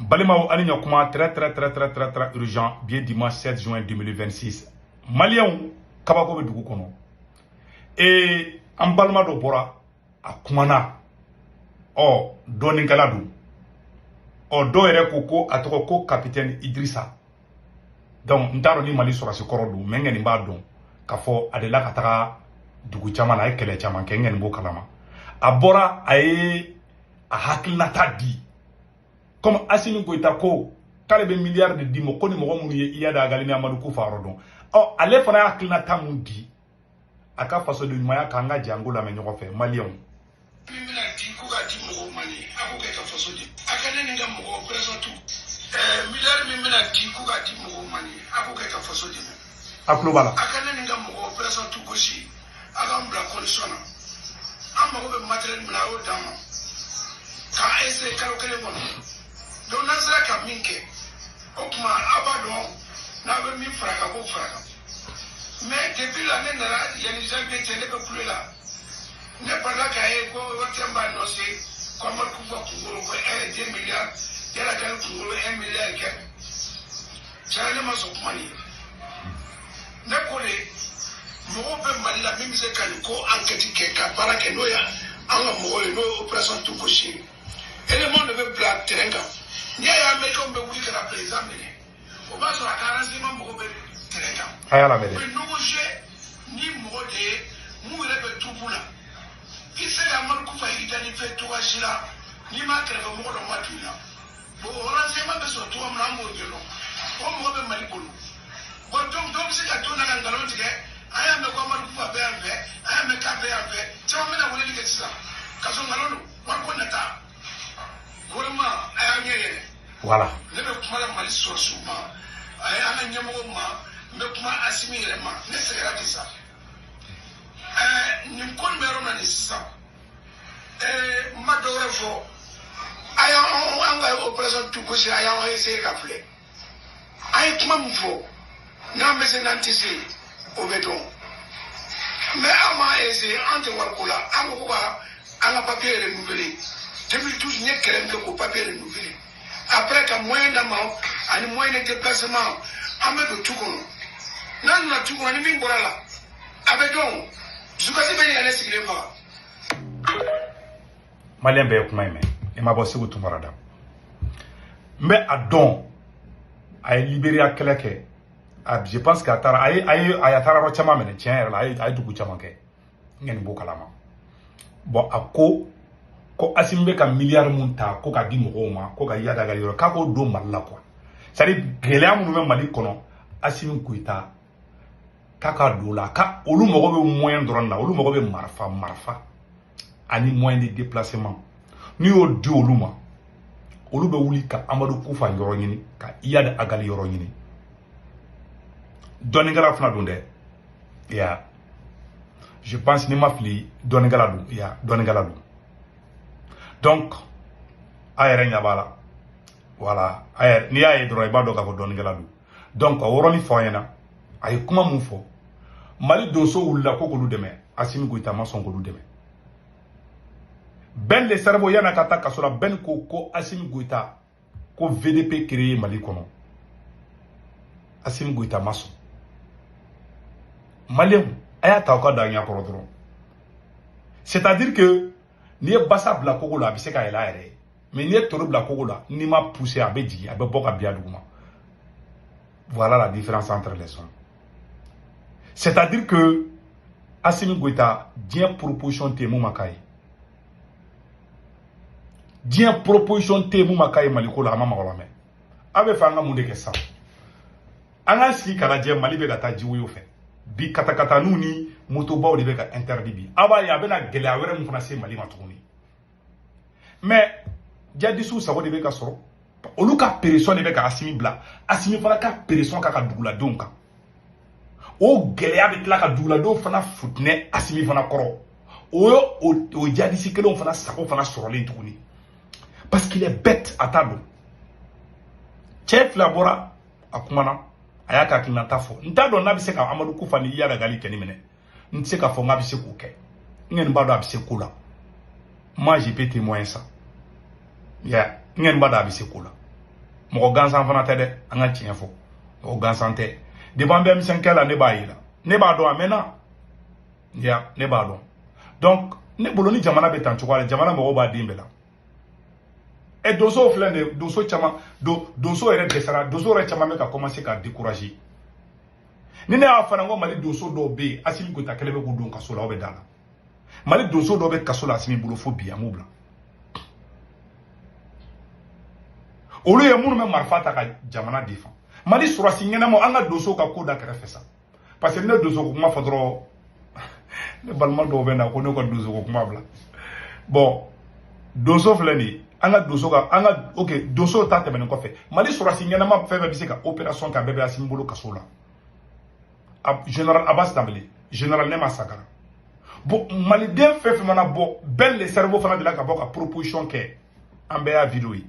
Balimao Aligna Kuma, très urgent, bien dimanche 7 juin 2026. Malien, Kabako Dugukono. Et en Balma do Bora, à Kumana, oh, Doningaladu, oh, Doere Koko, Atroko, capitaine Idrissa. Donc, Ntaro ni Mali sur la Sokorodu, Mengen Badon, Kafo, Adela Katara, Duguchamana, Ekele Chaman, Kengen Bokalama. A Bora, Ae, a Hakilnata di. Comme Assimi Goïta ko k'ale be milliard de dimo ko ni mɔgɔ minnu ye iya da galini Amadu Kufa yɔrɔ dɔn ale fana y'a hakilinata mun di a ka faso de ɲumanya k'an ka jango lamɛn ɲɔgɔn fɛ maliyɛnw. Min bɛna di ko k'a di mɔgɔw ma nin a k'o kɛ ka faso di a ka ne ni ka mɔgɔw présente milliard min bɛna di ko k'a di mɔgɔw ma nin a k'o kɛ ka faso di a tulo b'a la. a ka ne ni ka mɔgɔw présente gosi a k'an bila condition na an mago bɛ matériel min na a y'o d'an ma k'a essayer kalo kelen kɔnɔ. Donc n'an sera ka min kɛ o tuma a b'a dɔn n'a bɛ min faraka k'o faraka mais depuis là ne nana yanni janvier cɛ ne bɛ kule la ne balila k'a ye ko OTM b'a nɔse ko Amadu Kufa kunkolo ko 2 milliards yala k'ale kunkolo 1 milliard kɛ tiɲɛ ne ma sɔn kuma nin ye ne ko de mɔgɔw bɛ Mali la min bɛ se ka nin ko enquête kɛ ka baara kɛ n'o ye an ka mɔgɔw ye n'o ye opération Tugosi élément de bɛ bila terrain kan. Ni y'a Américain bɛ wuli ka na président minɛ o b'a sɔrɔ a ka renseignement mɔgɔw bɛ terrain kan. A y'a lamɛn dɛ. U bɛ négocier ni mɔgɔ de ye mun yɛrɛ bɛ troupe la i tɛ se ka Amadu Kufa identifier cogoya si la n'i m'a kɛrɛfɛ mɔgɔ dɔ ma tugu i la bon o renseignement bɛ sɔrɔ cogoya min na an b'o ɲɛdɔn o mɔgɔ bɛ Mali bolo bon donc dɔw bɛ se ka to na ka nkalon tigɛ a y'a mɛn ko Amadu Kufa bɛ yan fɛ a y'a mɛn k'a bɛ yan fɛ caman bɛna weleli kɛ sisan ka sɔrɔ nkalon don wari ko nata gouvernement a y'a ɲɛ yɛlɛ. Voilà. Ne bɛ kuma la Mali sɔrɔsiw ma a ye an ka ɲɛmɔgɔw ma n bɛ kuma Asimi yɛrɛ ma ne sɛgɛnna bi sa nin ko nin bɛ yɔrɔ min na nin sisan n ma dɔ wɛrɛ fɔ a y'an ka opération Tugosi a y'an essayer ka filɛ an ye kuma min fɔ n'an bɛ se n'an tɛ se o bɛ dɔn mais an m'a essayer an tɛ wariko la an ko ka an ka papier renouveler 2012 n ye kɛlɛ min kɛ k'o papier renouveler. Après ka moyen d'ama ani moyen de déplacement an bɛ don tu kɔnɔ n'an donna tu kɔnɔ ni min bɔra la a bɛ dɔn dusukasi bɛ ɲinɛ ne sigilen faga. Maliyɛn bɛɛ ye kuma in mɛn i ma bɔ Segu Tunkara da n bɛ a dɔn a ye Libéria kɛlɛ kɛ je pense que a taara a taara yɔrɔ caman minɛ tiɲɛ yɛrɛ la a ye dugu caman kɛ n kɔni b'o kalama bon a ko Assimi bɛ ka milliard mun ta ko ka di mɔgɔw ma ko ka yada ka yɔrɔ k'a k'o don Mali la quoi c'est à dire gɛlɛya minnu bɛ Mali kɔnɔ Assimi Goïta k'a ka don la ka olu mago bɛ moyen dɔrɔn na olu mago bɛ marifa ani moyen de déplacement n'i y'o di olu ma olu bɛ wuli ka Amadu Kufa yɔrɔ ɲini ka Iyad Agali yɔrɔ ɲini dɔnnikɛla fana don dɛ ya je pense ni ma fili dɔnnikɛla don ya dɔnnikɛla don. Donc, a yɛrɛ ɲɛ b'a la voilà n'i y'a ye dɔrɔn i b'a dɔn k'a fɔ dɔnnikɛla don donc o yɔrɔnin fɔ an ɲɛna a ye kuma mun fɔ Mali donso wulila ko k'olu dɛmɛ Assimi Goïta ma sɔn k'olu dɛmɛ Ben le cerveau yana ka taa kaso la Ben ko Assimi Goïta ko VDP créé Mali kɔnɔ Assimi Goïta ma sɔn Maliyɛnw a y'a ta aw ka da ɲɛ kɔrɔ dɔrɔn c'est-à-dire que n'i ye basa bila kogo la a bɛ se ka yɛlɛ a yɛrɛ ye mais n'i ye toro bila kogo la n'i ma pousser a bɛ jigin a bɛ bɔ ka bin a duguma voilà la différence entre les hommes c'est-à-dire que Assimi Goïta diɲɛ proposition tɛ mun ma k'a ye diɲɛ proposition tɛ mun ma k'a ye Mali ko la a ma mago lamɛn a bɛ fɛ an ka mun de kɛ sisan an k'an sigi ka lajɛ Mali bɛ ka taa jiwoyo fɛ bi katakataninw ni motobaw de bɛ ka interdit bi a b'a ye a bɛna gɛlɛya wɛrɛ min fana se Mali ma tuguni mais jadisiw sago de bɛ ka sɔrɔ olu ka pression de bɛ ka Assimi bila Assimi fana ka pression k'a ka duguladenw kan o gɛlɛya bɛ tila ka duguladenw fana futinɛ Assimi fana kɔrɔ o jadisi kelenw fana sago fana sɔrɔlen tuguni parce qu'il est bête a t'a dɔn cɛ fila bɔra a kumana a y'a ka hakilinata fɔ n t'a dɔn n'a bɛ se ka Amadu Kufa ni Iyad Agali kɛni minɛ n tɛ se k'a fɔ n k'a bɛ se k'o kɛ n kɔni b'a dɔn a bɛ se ko la moi je peux témoigner ça n kɔni b'a dɔn a bɛ se ko la Mɔgɔ gansan fana tɛ dɛ, an ka tiɲɛ fɔ. Mɔgɔ gansan tɛ. Depuis an bɛ misɛnkɛ la ne b'a ye la. Ne b'a dɔn a mɛnna. Ya, ne b'a dɔn. Donc ne bolo ni jamana bɛ tan cogoya la, jamana mɔgɔw b'a den bɛɛ la. Et donso filɛ nin ye, donso caman, donso yɛrɛ dɛsɛra, donso yɛrɛ caman bɛ ka commencer ka décourager. Ni ne y'a fana n ko Mali donso dɔw bɛ yen, Assimi Goïta kɛlen bɛ k'u don kaso la, aw bɛ da la. Mali donso dɔw bɛ kaso la Assimi bolo fo bi an b'u bila. Olu ye minnu bɛ marifa ta ka jamana défend. Mali sɔrɔsi ɲɛnama an ka donso ka ko da kɛrɛfɛ sa. Parce que ne donso ko kuma fɔ dɔrɔn ne balima dɔw bɛ na ko ne ka donso ko kuma bila. Bon, donso filɛ nin ye, an ka donso ka ok donso ta tɛmɛnen kɔfɛ. Mali sɔrɔsi ɲɛnama fɛn fɛn bɛ se ka opération kɛ a bɛɛ bɛ Assimi bolo kaso la. Général Abbas Dambélé, général Nema Sakara. Bon, maliden fɛn fɛn mana bɔ, Ben le cerveau fana de la ka bɔ ka proposition kɛ. An bɛɛ y'a vidéo ye.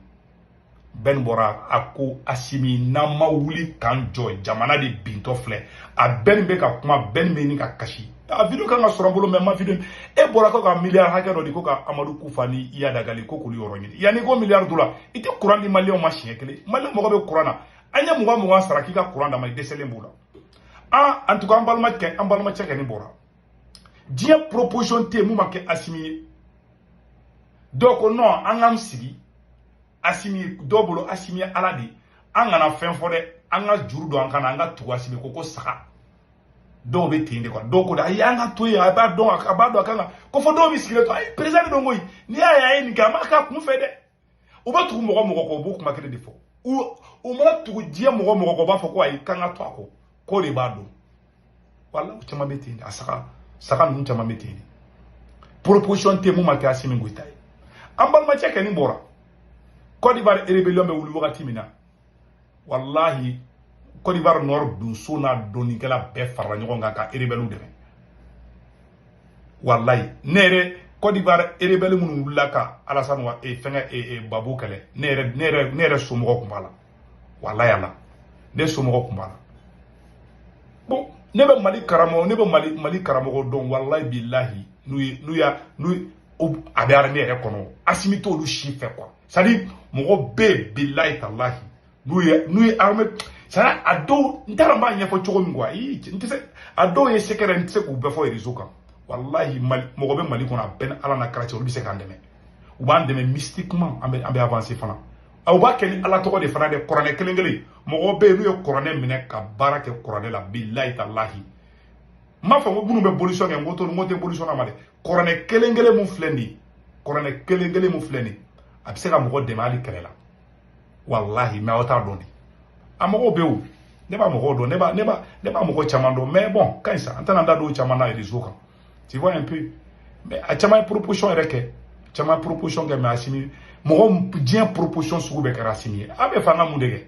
Ben bɔra a ko Assimi n'an ma wuli k'an jɔ jamana de bintɔ filɛ. A Ben bɛ ka kuma, Ben bɛ nin ka kasi. A vidéo kan ka sɔrɔ n bolo mais ma vidéo. E bɔra ko ka miliyari hakɛ dɔ di ko ka Amadou Koufa ni Iyada Gali ko k'olu yɔrɔ ɲini. Yanni ko miliyari dɔ la, i tɛ courant di maliyɛnw ma siɲɛ kelen. Maliyɛn mɔgɔ bɛ courant na. An ye 20 sara k'i ka courant d'a ma i dɛsɛlen b'o la. En tout cas, an balimacɛ kɛni bɔra. Diɲɛ proposition tɛ yen mun ma kɛ Assimi ye. Dɔw ko non an k'an sigi. Assimi dɔw bolo Assimi ye Ala de ye. An kana fɛn fɔ dɛ. An ka juru don an kana an ka tugu Assimi ko saga. Dɔw bɛ ten de quoi. Dɔw ko ayi an ka to yen a b'a dɔn a kan ka. Ko fɔ dɔw bɛ sigilen to ayi président dɔ koyi. N'i y'a ye nin kɛ a m'a k'a kun fɛ dɛ. U bɛ tugu mɔgɔ kɔ u b'o kuma kelen de fɔ. U mana tugu diɲɛ mɔgɔ kɔ u b'a fɔ ko ayi k'an ka to a kɔ. Ko de b'a dɔn. Wala u caman bɛ ten de. A saga ninnu caman bɛ ten de. Proposition tɛ mun ma kɛ Assimi Goïta ye. An balimacɛ kɛni bɔra. Côte d'Ivoire rébellion bɛ wuli wagati min na. Wallahi Côte d'Ivoire Nord donso n'a dɔnnikɛla bɛɛ farala ɲɔgɔn kan ka rebelle dɛmɛ. Wallahi ne yɛrɛ Côte d'Ivoire rebelle minnu wulila ka Alassane fɛngɛ Babo kɛlɛ. Ne yɛrɛ somɔgɔw tun b'a la. Wallahi ala. Ne somɔgɔw tun b'a la. Bon, ne bɛ Mali karamɔgɔ dɔn wallahi billahi n'u a bɛ armée yɛrɛ kɔnɔ. Assimi t'olu si fɛ quoi. C'est-à-dire mɔgɔ bɛ billahi tallahi n'u ye armée c'est-à-dire a dɔw n t'a dɔn n b'a ɲɛfɔ cogo min quoi. N tɛ se a dɔw ye secret n tɛ se k'u bɛɛ fɔ réseau kan. Wallahi mɔgɔ bɛ Mali kɔnɔ a bɛɛ ni Ala n'a kira cɛ olu bɛ se k'an dɛmɛ. U b'an dɛmɛ mystiquement an bɛ avancer fana. Aw b'a kɛ ni Ala tɔgɔ de fana dɛ kuranɛ kelen kelen. Mɔgɔ bɛ yen n'u ye kuranɛ minɛ ka baara kɛ kuranɛ la billahi tallahi. N m'a fɔ ko minnu bɛ bolition kɛ n ko tɛ bolition na ma dɛ. Kuranɛ kelen kelen mun filɛ nin ye kuranɛ kelen kelen mun filɛ nin ye a bɛ se ka mɔgɔ dɛmɛ hali kɛlɛ la. Wallahi mais aw t'a dɔn de. A mɔgɔw bɛ yen ne b'a mɔgɔw dɔn ne b'a mɔgɔ caman dɔn mais bon kaɲi sa an tɛna an da don caman na réseau kan. Tu vois un peu mais a caman ye proposition yɛrɛ kɛ caman proposition kɛ mais Assimi mɔgɔ diɲɛ proposition sugu bɛɛ kɛra Assimi ye. A bɛ fɛ an ka mun de kɛ.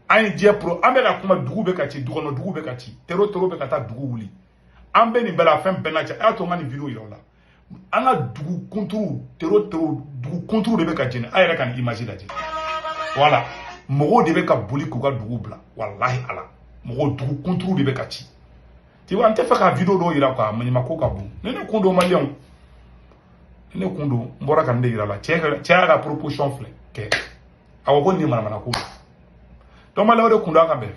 An ye diɲɛ an bɛ ka kuma dugu bɛ ka ci dukɔnɔ dugu bɛ ka ci tero bɛ ka taa dugu wuli. An bɛ nin bɛɛ la fɛn bɛɛ na cɛ a y'a to n ka nin vidéo yira o la. An ka dugu kunturu dugu kunturu de bɛ ka jeni a yɛrɛ ka nin image lajɛ. Voilà mɔgɔw de bɛ ka boli k'u ka dugu bila wallahi ala mɔgɔw dugu kunturu de bɛ ka ci. Tu vois an tɛ fɛ ka vidéo dɔw yira quoi maɲumako ka bon ne kun don maliyɛnw ne kun don n bɔra ka nin de yira la cɛ y'a ka proposition filɛ kɛ a ko nin ye manamanako ye donc maliyɛnw de kun don an ka bɛn.